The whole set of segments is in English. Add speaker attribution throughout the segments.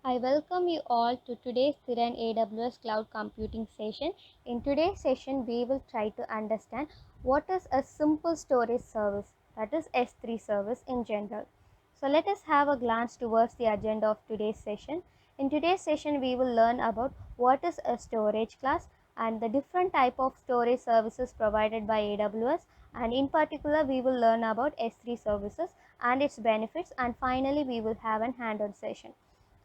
Speaker 1: I welcome you all to today's Thiran AWS Cloud Computing session. In today's session, we will try to understand what is a simple storage service, that is S3 service in general. So let us have a glance towards the agenda of today's session. In today's session, we will learn about what is a storage class and the different type of storage services provided by AWS, and in particular, we will learn about S3 services and its benefits, and finally, we will have an hands-on session.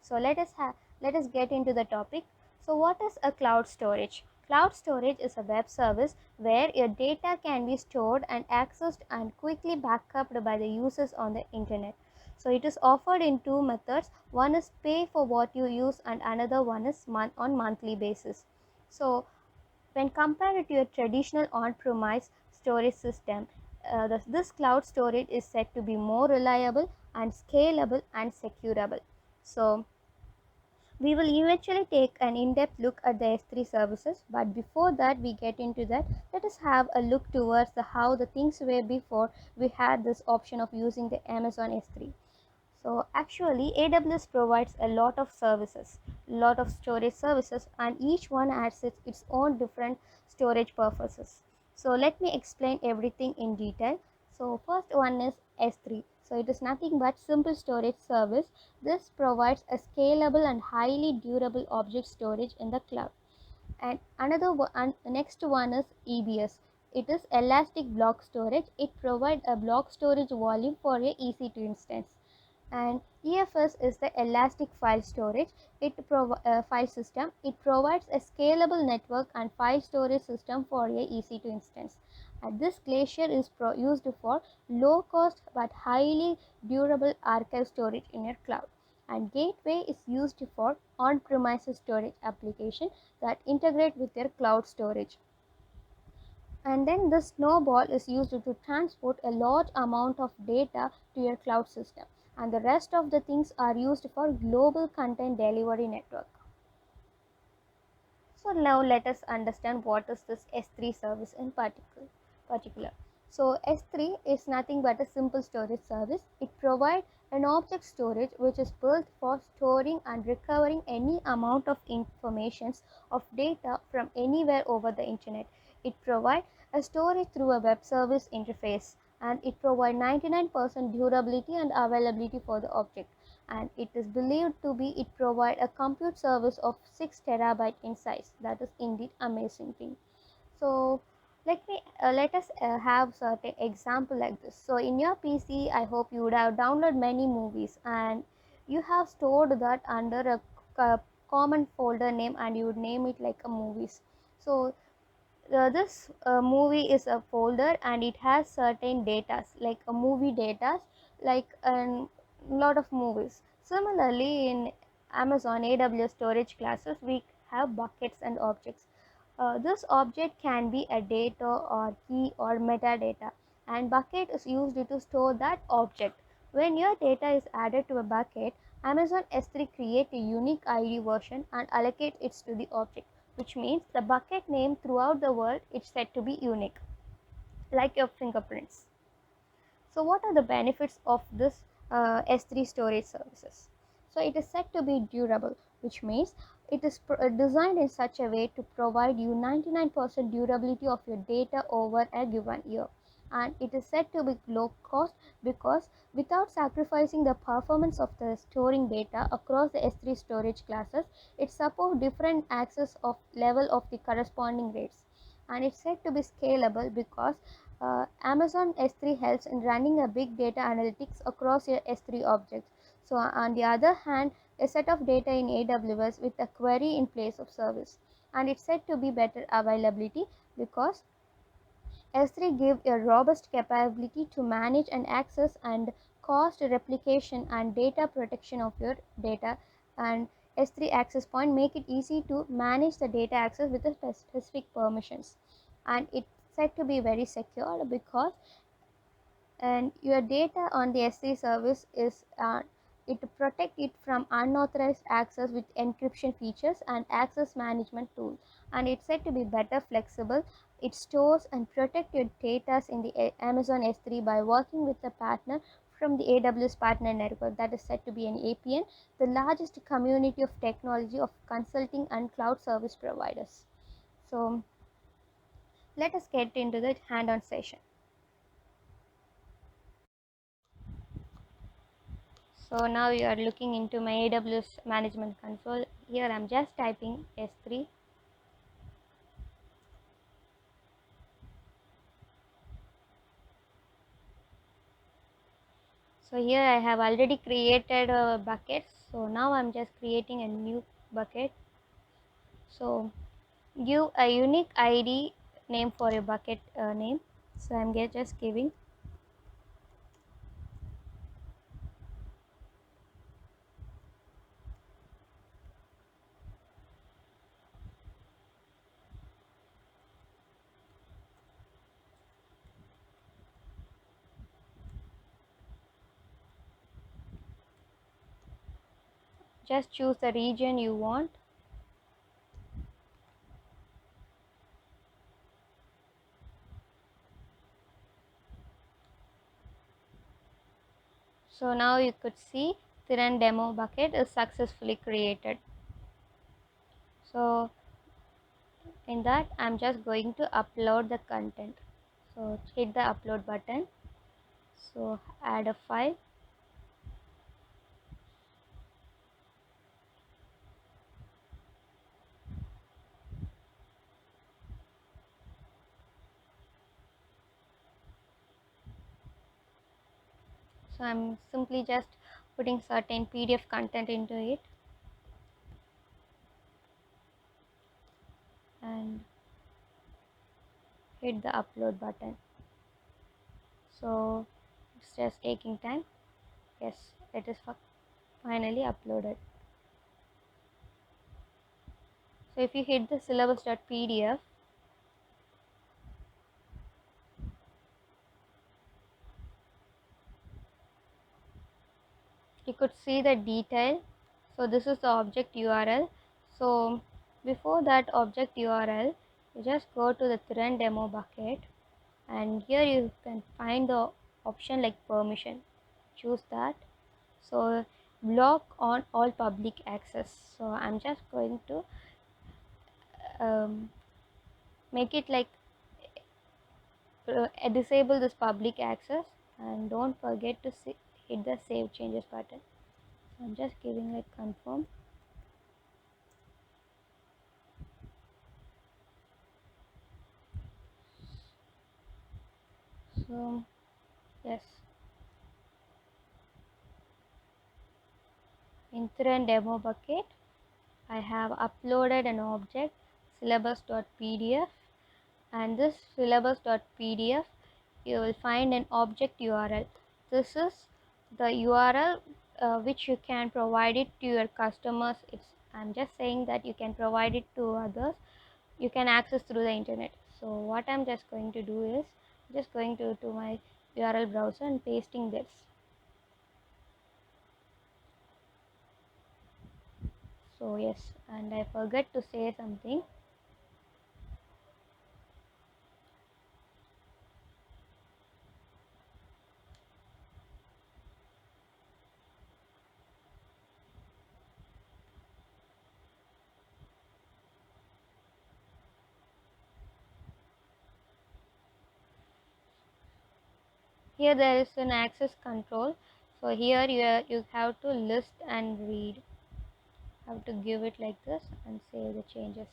Speaker 1: So let us get into the topic. So what is a cloud storage? Cloud storage is a web service where your data can be stored and accessed and quickly backed by the users on the internet. So it is offered in two methods. One is pay for what you use and another one is on monthly basis. So when compared to a traditional on-premise storage system, this cloud storage is said to be more reliable and scalable and securable. So we will eventually take an in-depth look at the S3 services, but before that we get into that, let us have a look towards how the things were before we had this option of using the Amazon S3. So actually AWS provides a lot of services, lot of storage services, and each one has its own different storage purposes. So let me explain everything in detail. So first one is S3. So it is nothing but simple storage service. This provides a scalable and highly durable object storage in the cloud. And next one is EBS. It is elastic block storage. It provides a block storage volume for a EC2 instance. And EFS is the elastic file storage. File system. It provides a scalable network and file storage system for a EC2 instance. And this Glacier is used for low cost but highly durable archive storage in your cloud. And Gateway is used for on-premises storage application that integrate with your cloud storage. And then the Snowball is used to transport a large amount of data to your cloud system, and the rest of the things are used for global content delivery network. So now let us understand what is this S3 service in particular. So S3 is nothing but a simple storage service. It provides an object storage which is built for storing and recovering any amount of information of data from anywhere over the internet. It provides a storage through a web service interface, and it provides 99% durability and availability for the object, and it is believed to be it provide a compute service of 6 terabyte in size. That is indeed amazing thing. So let us have certain example like this. So in your PC, I hope you would have downloaded many movies and you have stored that under a common folder name, and you would name it like a movies. So this movie is a folder and it has certain data like a movie data, like a lot of movies. Similarly, in Amazon AWS storage classes, we have buckets and objects. This object can be a data or key or metadata, and bucket is used to store that object. When your data is added to a bucket, Amazon S3 create a unique ID version and allocate it to the object, which means the bucket name throughout the world is said to be unique, like your fingerprints. So what are the benefits of this S3 storage services? So it is said to be durable, which means it is designed in such a way to provide you 99% durability of your data over a given year. And it is said to be low cost because without sacrificing the performance of the storing data across the S3 storage classes, it supports different access of level of the corresponding rates. And it's said to be scalable because Amazon S3 helps in running a big data analytics across your S3 objects. So on the other hand, a set of data in AWS with a query in place of service. And it's said to be better availability because S3 gives a robust capability to manage and access and cost replication and data protection of your data, and S3 access point make it easy to manage the data access with the specific permissions. And it's said to be very secure because and your data on the S3 service is it protect it from unauthorized access with encryption features and access management tool, and it's said to be better flexible. It stores and protect your data in the Amazon S3 by working with a partner from the AWS Partner Network, that is said to be an APN, the largest community of technology of consulting and cloud service providers. So let us get into the hand-on session. So now you are looking into my AWS Management Console. Here I'm just typing S3. So here I have already created a bucket. So now I'm just creating a new bucket. So give a unique ID name for your bucket name. So I'm just giving. Just choose the region you want. So now you could see Thiran demo bucket is successfully created. So in that I'm just going to upload the content. So hit the upload button. So add a file. So I'm simply just putting certain PDF content into it and hit the upload button. So it's just taking time. Yes, it is finally uploaded. So if you hit the syllabus.pdf, you could see the detail. So this is the object URL. So before that object URL, you just go to the Thiran demo bucket, and here you can find the option like permission. Choose that. So block on all public access. So I'm just going to make it like disable this public access, and don't forget to hit the save changes button. So I'm just giving like confirm. So yes, in Thiran demo bucket I have uploaded an object syllabus.pdf, and this syllabus.pdf you will find an object URL. This is the URL which you can provide it to your customers. I'm just saying that you can provide it to others. You can access through the internet. So what I'm just going to do is just going to my URL browser and pasting this. So yes, and I forgot to say something. Here there is an access control. So here you have to list and read. Have to give it like this and save the changes.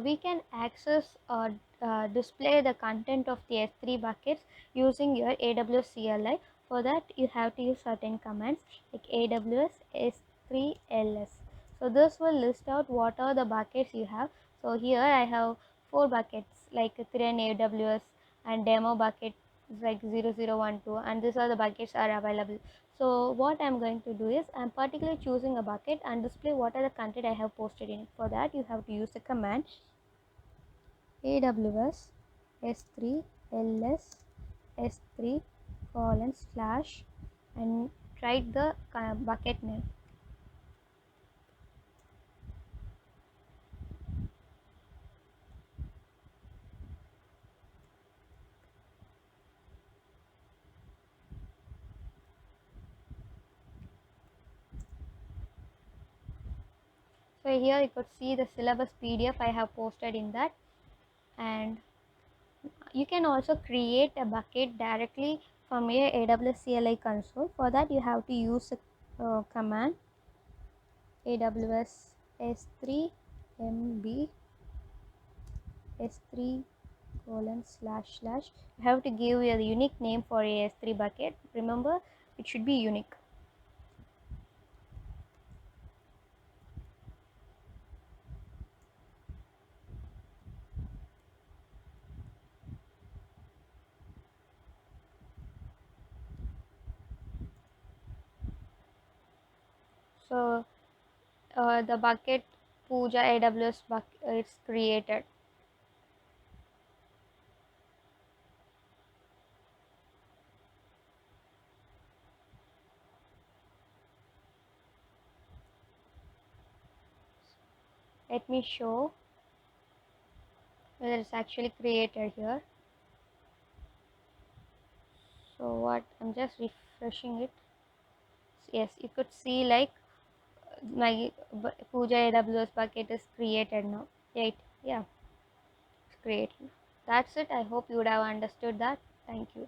Speaker 1: We can access or display the content of the S3 buckets using your AWS CLI. For that you have to use certain commands like AWS S3 LS. So this will list out what are the buckets you have. So here I have 4 buckets like Thread AWS and demo bucket is like 0012, and these are the buckets are available. So what I'm going to do is I'm particularly choosing a bucket and display what are the content I have posted in it. For that you have to use the command AWS S3 ls S3 colon slash and write the bucket name. So here you could see the syllabus PDF I have posted in that, and you can also create a bucket directly from your AWS CLI console. For that you have to use a command AWS S3 MB S3 colon slash slash. You have to give a unique name for a S3 bucket. Remember, it should be unique. So the bucket Puja AWS bucket is created. Let me show whether it's actually created here. So what, I'm just refreshing it. Yes, you could see like my Puja AWS bucket is created now. Right? Yeah, it's created. That's it. I hope you would have understood that. Thank you.